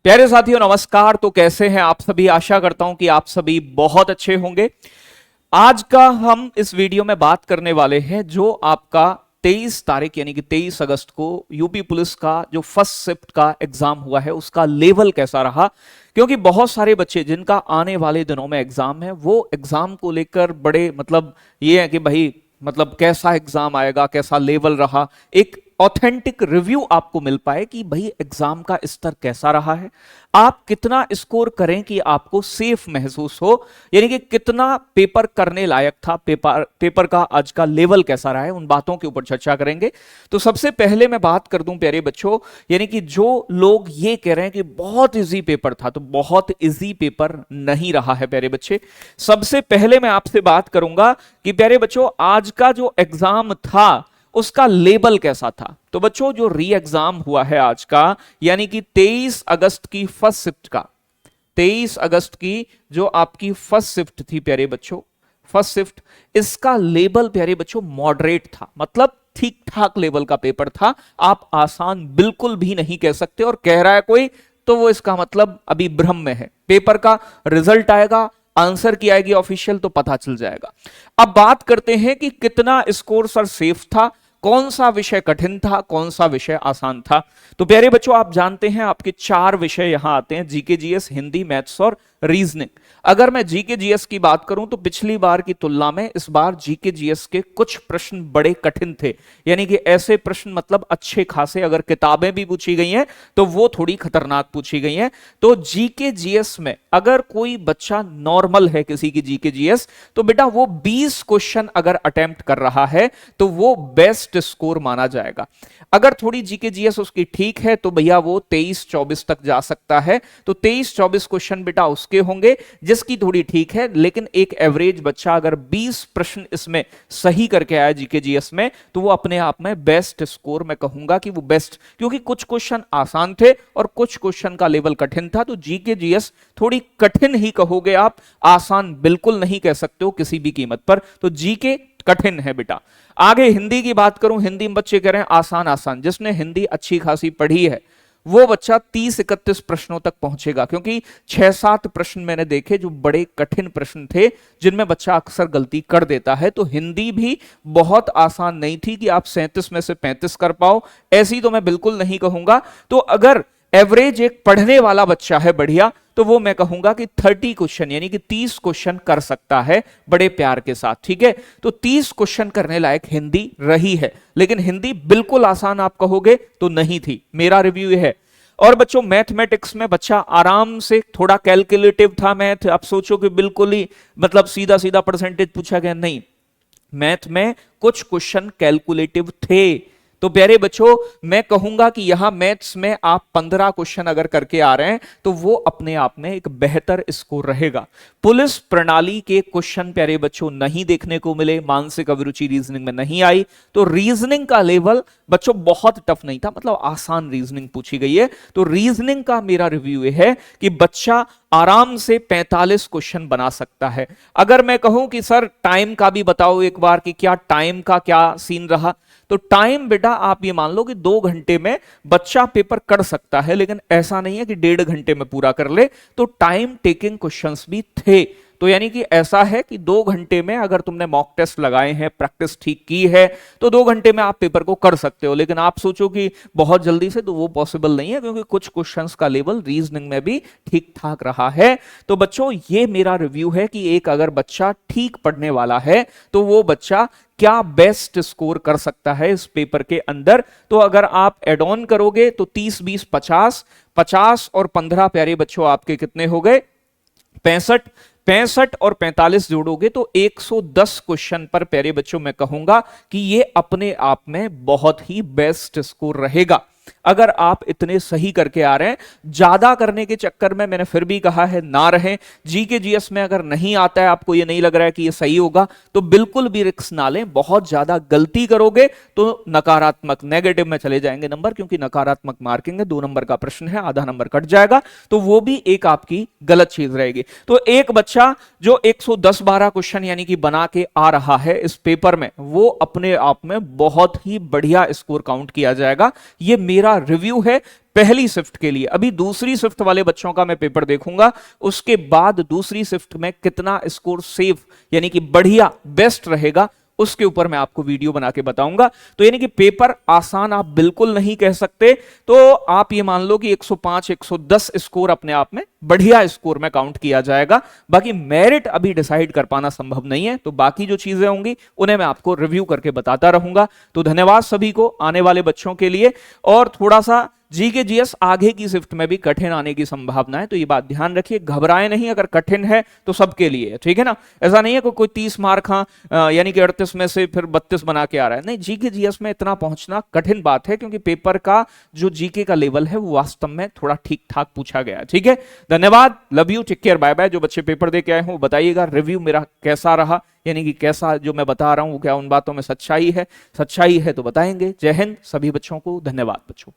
प्यारे साथियों नमस्कार। तो कैसे हैं आप सभी? आशा करता हूं कि आप सभी बहुत अच्छे होंगे। आज का हम इस वीडियो में बात करने वाले हैं जो आपका 23 तारीख यानी कि 23 अगस्त को यूपी पुलिस का जो फर्स्ट शिफ्ट का एग्जाम हुआ है उसका लेवल कैसा रहा। क्योंकि बहुत सारे बच्चे जिनका आने वाले दिनों में एग्जाम है वो एग्जाम को लेकर बड़े ये है कि भाई कैसा एग्जाम आएगा, कैसा लेवल रहा, एक ऑथेंटिक रिव्यू आपको मिल पाए कि भाई एग्जाम का स्तर कैसा रहा है, आप कितना स्कोर करें कि आपको सेफ महसूस हो, यानी कि कितना पेपर करने लायक था, पेपर का आज का लेवल कैसा रहा है, उन बातों के ऊपर चर्चा करेंगे। तो सबसे पहले मैं बात कर दूं प्यारे बच्चों, यानी कि जो लोग ये कह रहे हैं कि बहुत इजी पेपर था, तो बहुत इजी पेपर नहीं रहा है प्यारे बच्चे। सबसे पहले मैं आपसे बात करूंगा कि प्यारे बच्चों आज का जो एग्जाम था उसका लेवल कैसा था। तो बच्चों जो री एग्जाम हुआ है आज का, यानी कि 23 अगस्त की फर्स्ट शिफ्ट का, 23 अगस्त की जो आपकी फर्स्ट शिफ्ट थी प्यारे बच्चों, फर्स्ट शिफ्ट, इसका लेवल प्यारे बच्चों मॉडरेट था, मतलब ठीक ठाक लेवल का पेपर था। आप आसान बिल्कुल भी नहीं कह सकते, और कह रहा है कोई तो वो इसका मतलब अभी भ्रम में है। पेपर का रिजल्ट आएगा, आंसर की आएगी ऑफिशियल, तो पता चल जाएगा। अब बात करते हैं कि कितना स्कोर सर सेफ था, कौन सा विषय कठिन था, कौन सा विषय आसान था। तो प्यारे बच्चों आप जानते हैं आपके 4 विषय यहां आते हैं, जीके जीएस, हिंदी, मैथ्स और रीजनिंग। अगर मैं जीके जीएस की बात करूं तो पिछली बार की तुलना में इस बार जीके जीएस के कुछ प्रश्न बड़े कठिन थे, यानी कि ऐसे प्रश्न अच्छे खासे, अगर किताबें भी पूछी गई हैं तो वो थोड़ी खतरनाक पूछी गई हैं। तो जीके जीएस में अगर कोई बच्चा नॉर्मल है किसी की जीके जीएस, तो बेटा वो 20 क्वेश्चन अगर अटेम्प्ट कर रहा है तो वो बेस्ट स्कोर माना जाएगा। अगर थोड़ी जीके जीएस उसकी ठीक है तो भैया वो 23-24 तक जा सकता है। तो 23-24 क्वेश्चन बेटा उसके होंगे जिसकी थोड़ी ठीक है, लेकिन एक एवरेज बच्चा अगर 20 प्रश्न इसमें सही करके आया जीके जीएस में, तो वो अपने आप में बेस्ट स्कोर, मैं कहूंगा कि वो बेस्ट, क्योंकि कुछ क्वेश्चन आसान थे और कुछ क्वेश्चन का लेवल कठिन था। तो जीके जीएस थोड़ी कठिन ही कहोगे आप, आसान बिल्कुल नहीं कह सकते हो किसी भी कीमत पर। तो जीके कठिन है बेटा। आगे हिंदी की बात करूं, हिंदी में बच्चे कह रहे हैं आसान आसान। जिसने हिंदी अच्छी खासी पढ़ी है वो बच्चा 30-31 प्रश्नों तक पहुंचेगा, क्योंकि 6-7 प्रश्न मैंने देखे जो बड़े कठिन प्रश्न थे जिनमें बच्चा अक्सर गलती कर देता है। तो हिंदी भी बहुत आसान नहीं थी कि आप 37 में से 35 कर पाओ, ऐसी तो मैं बिल्कुल नहीं कहूंगा। तो अगर एवरेज एक पढ़ने वाला बच्चा है बढ़िया, तो वो मैं कहूंगा कि 30 क्वेश्चन यानी कि 30 क्वेश्चन कर सकता है बड़े प्यार के साथ, ठीक है। तो 30 क्वेश्चन करने लायक हिंदी रही है, लेकिन हिंदी बिल्कुल आसान आप कहोगे तो नहीं थी, मेरा रिव्यू ये है। और बच्चों मैथमेटिक्स में बच्चा आराम से, थोड़ा कैलकुलेटिव था मैथ। आप सोचो कि बिल्कुल ही सीधा सीधा परसेंटेज पूछा गया, नहीं, मैथ में कुछ क्वेश्चन कैलकुलेटिव थे। तो प्यारे बच्चों मैं कहूंगा कि यहां मैथ्स में आप 15 क्वेश्चन अगर करके आ रहे हैं तो वो अपने आप में एक बेहतर स्कोर रहेगा। पुलिस प्रणाली के क्वेश्चन प्यारे बच्चों नहीं देखने को मिले, मानसिक अभिरुचि रीजनिंग में नहीं आई। तो रीजनिंग का लेवल बच्चों बहुत टफ नहीं था, आसान रीजनिंग पूछी गई है। तो रीजनिंग का मेरा रिव्यू ये है कि बच्चा आराम से 45 क्वेश्चन बना सकता है। अगर मैं कहूं कि सर टाइम का भी बताओ एक बार कि क्या टाइम का क्या सीन रहा, तो टाइम बेटा आप ये मान लो कि 2 घंटे में बच्चा पेपर कर सकता है, लेकिन ऐसा नहीं है कि 1.5 घंटे में पूरा कर ले। तो टाइम टेकिंग क्वेश्चंस भी थे। तो यानी कि ऐसा है कि 2 घंटे में अगर तुमने मॉक टेस्ट लगाए हैं, प्रैक्टिस ठीक की है, तो 2 घंटे में आप पेपर को कर सकते हो। लेकिन आप सोचो कि बहुत जल्दी से, तो वो पॉसिबल नहीं है, क्योंकि कुछ क्वेश्चंस का लेवल रीजनिंग में भी ठीक ठाक रहा है। तो बच्चों ये मेरा रिव्यू है कि एक अगर बच्चा ठीक पढ़ने वाला है तो वो बच्चा क्या बेस्ट स्कोर कर सकता है इस पेपर के अंदर। तो अगर आप एड ऑन करोगे तो 30-20 50, 50 और 15 प्यारे बच्चों आपके कितने हो गए? 65, 65 और 45 जोड़ोगे तो 110 क्वेश्चन पर प्यारे बच्चों मैं कहूंगा कि ये अपने आप में बहुत ही बेस्ट स्कोर रहेगा। अगर आप इतने सही करके आ रहे हैं, ज्यादा करने के चक्कर में मैंने फिर भी कहा है ना रहें। जीके जीएस में अगर नहीं आता है, आपको ये नहीं लग रहा है कि ये सही होगा, तो बिल्कुल भी रिस्क ना लें। बहुत ज्यादा गलती करोगे तो नकारात्मक, नेगेटिव में चले जाएंगे नंबर, क्योंकि नकारात्मक मार्किंग है, 2 नंबर का प्रश्न है, आधा नंबर कट जाएगा, तो वो भी एक आपकी गलत चीज रहेगी। तो एक बच्चा जो 110-12 क्वेश्चन यानी कि बना के आ रहा है इस पेपर में, वो अपने आप में बहुत ही बढ़िया स्कोर काउंट किया जाएगा। ये मेरा मेरा रिव्यू है पहली शिफ्ट के लिए। अभी दूसरी शिफ्ट वाले बच्चों का मैं पेपर देखूंगा, उसके बाद दूसरी शिफ्ट में कितना स्कोर सेफ यानी कि बढ़िया बेस्ट रहेगा उसके ऊपर मैं आपको वीडियो बना के बताऊंगा। तो यानी कि पेपर आसान आप बिल्कुल नहीं कह सकते, तो आप ये मान लो कि 105 110 स्कोर अपने आप में बढ़िया स्कोर में काउंट किया जाएगा। बाकी मेरिट अभी डिसाइड कर पाना संभव नहीं है, तो बाकी जो चीजें होंगी उन्हें मैं आपको रिव्यू करके बताता रहूंगा। तो धन्यवाद सभी को आने वाले बच्चों के लिए। और थोड़ा सा जीके जीएस आगे की शिफ्ट में भी कठिन आने की संभावना है, तो ये बात ध्यान रखिए, घबराए नहीं, अगर कठिन है तो सबके लिए है, ठीक है ना। ऐसा नहीं है कि कोई 30 मार्क यानी कि 38 में से फिर 32 बना के आ रहा है, नहीं, जीके जीएस में इतना पहुंचना कठिन बात है, क्योंकि पेपर का जो जीके का लेवल है वो वास्तव में थोड़ा ठीक ठाक पूछा गया है, ठीक है। धन्यवाद, love you, take care, bye bye. जो बच्चे पेपर दे के आए हो बताइएगा रिव्यू मेरा कैसा रहा, यानी कि कैसा जो मैं बता रहा हूं क्या उन बातों में सच्चाई है, सच्चाई है तो बताएंगे। जय हिंद सभी बच्चों को, धन्यवाद बच्चों।